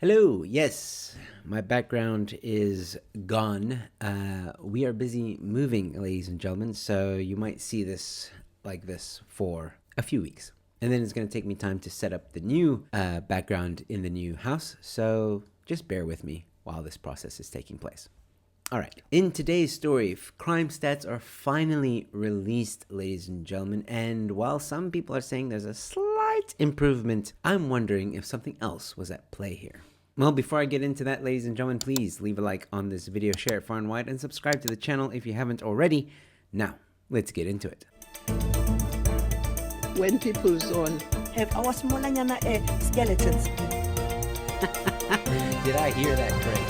Hello, yes, my background is gone. We are busy moving, ladies and gentlemen, so you might see this like this for a few weeks. And then it's going to take me time to set up the new background in the new house, so just bear with me while this process is taking place. All right, in today's story, crime stats are finally released, ladies and gentlemen, and while some people are saying there's a slight improvement, I'm wondering if something else was at play here. Well, before I get into that, ladies and gentlemen, please leave a like on this video, share it far and wide, and subscribe to the channel if you haven't already. Now, let's get into it. When people zone have our smallanyana skeletons. Did I hear that correctly?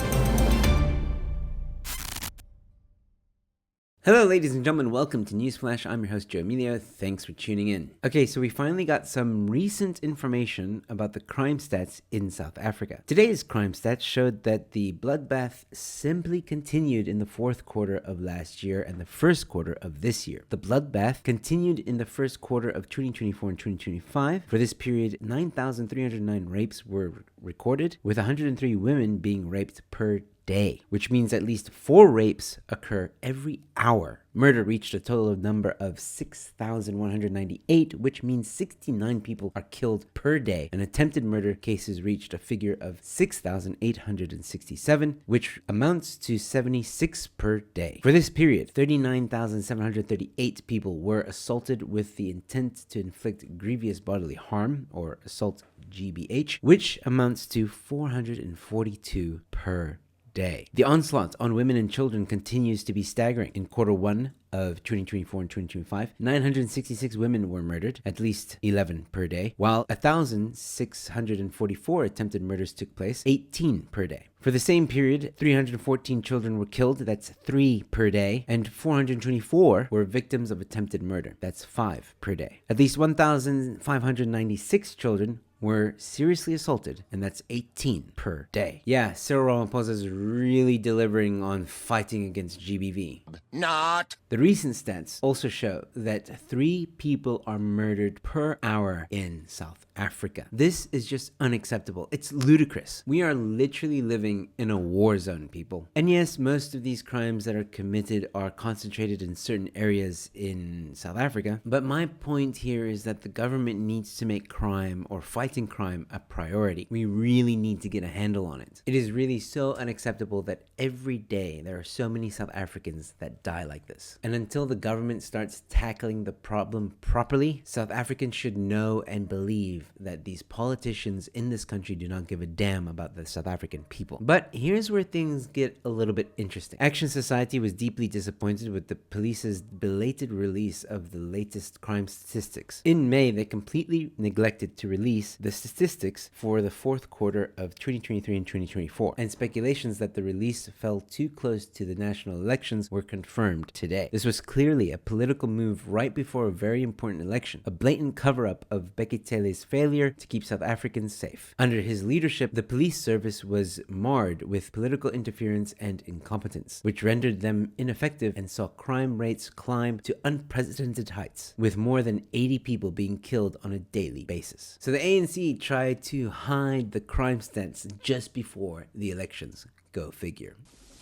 Hello, ladies and gentlemen. Welcome to Newsflash. I'm your host, Joe Emilio. Thanks for tuning in. Okay, so we finally got some recent information about the crime stats in South Africa. Today's crime stats showed that the bloodbath simply continued in the fourth quarter of last year and the first quarter of this year. The bloodbath continued in the first quarter of 2024 and 2025. For this period, 9,309 rapes were recorded, with 103 women being raped per day, which means at least 4 rapes occur every hour. Murder reached a total number of 6,198, which means 69 people are killed per day, and attempted murder cases reached a figure of 6,867, which amounts to 76 per day. For this period, 39,738 people were assaulted with the intent to inflict grievous bodily harm, or assault GBH, which amounts to 442 per day. The onslaught on women and children continues to be staggering. In quarter one of 2024 and 2025, 966 women were murdered, at least 11 per day, while 1,644 attempted murders took place, 18 per day. For the same period, 314 children were killed, that's 3 per day, and 424 were victims of attempted murder, that's 5 per day. At least 1,596 children were seriously assaulted, and that's 18 per day. Yeah, Cyril Ramaphosa is really delivering on fighting against GBV. Not! The recent stats also show that 3 people are murdered per hour in South Africa. This is just unacceptable. It's ludicrous. We are literally living in a war zone, people. And yes, most of these crimes that are committed are concentrated in certain areas in South Africa, but my point here is that the government needs to make crime or fighting crime a priority. We really need to get a handle on it. It is really so unacceptable that every day there are so many South Africans that die like this. And until the government starts tackling the problem properly, South Africans should know and believe that these politicians in this country do not give a damn about the South African people. But here's where things get a little bit interesting. Action Society was deeply disappointed with the police's belated release of the latest crime statistics. In May, they completely neglected to release the statistics for the fourth quarter of 2023 and 2024, and speculations that the release fell too close to the national elections were confirmed today. This was clearly a political move right before a very important election, a blatant cover-up of Bheki Cele's failure to keep South Africans safe. Under his leadership, the police service was marred with political interference and incompetence, which rendered them ineffective and saw crime rates climb to unprecedented heights, with more than 80 people being killed on a daily basis. So the ANC tried to hide the crime stats just before the elections. Go figure.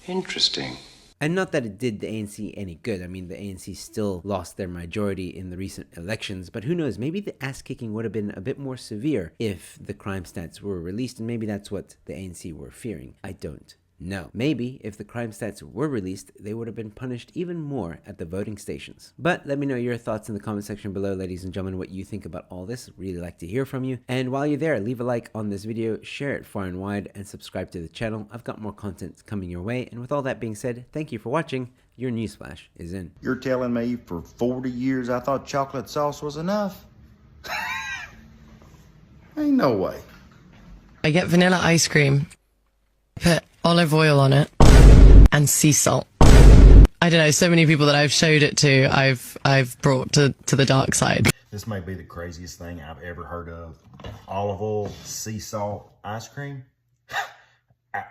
Interesting. And not that it did the ANC any good. I mean, the ANC still lost their majority in the recent elections, but who knows, maybe the ass-kicking would have been a bit more severe if the crime stats were released, and maybe that's what the ANC were fearing. I don't know. Maybe if the crime stats were released, they would have been punished even more at the voting stations. But let me know your thoughts in the comment section below, ladies and gentlemen, what you think about all this. Really like to hear from you. And while you're there, leave a like on this video, share it far and wide, and subscribe to the channel. I've got more content coming your way. And with all that being said, thank you for watching. Your Newsflash is in. You're telling me for 40 years I thought chocolate sauce was enough? Ain't no way. I get vanilla ice cream, put olive oil on it, and sea salt. I don't know, so many people that I've showed it to, I've brought to the dark side. This may be the craziest thing I've ever heard of. Olive oil, sea salt, ice cream.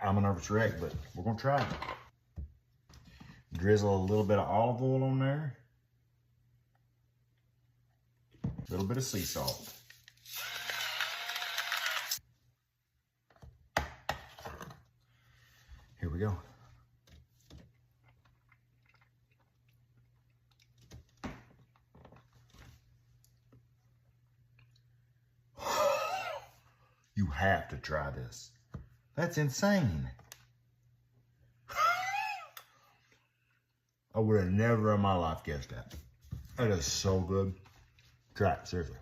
I'm a nervous wreck, but we're gonna try it. Drizzle a little bit of olive oil on there. A little bit of sea salt. we go. You have to try this. That's insane. I would have never in my life guessed that. That is so good. Try it, seriously.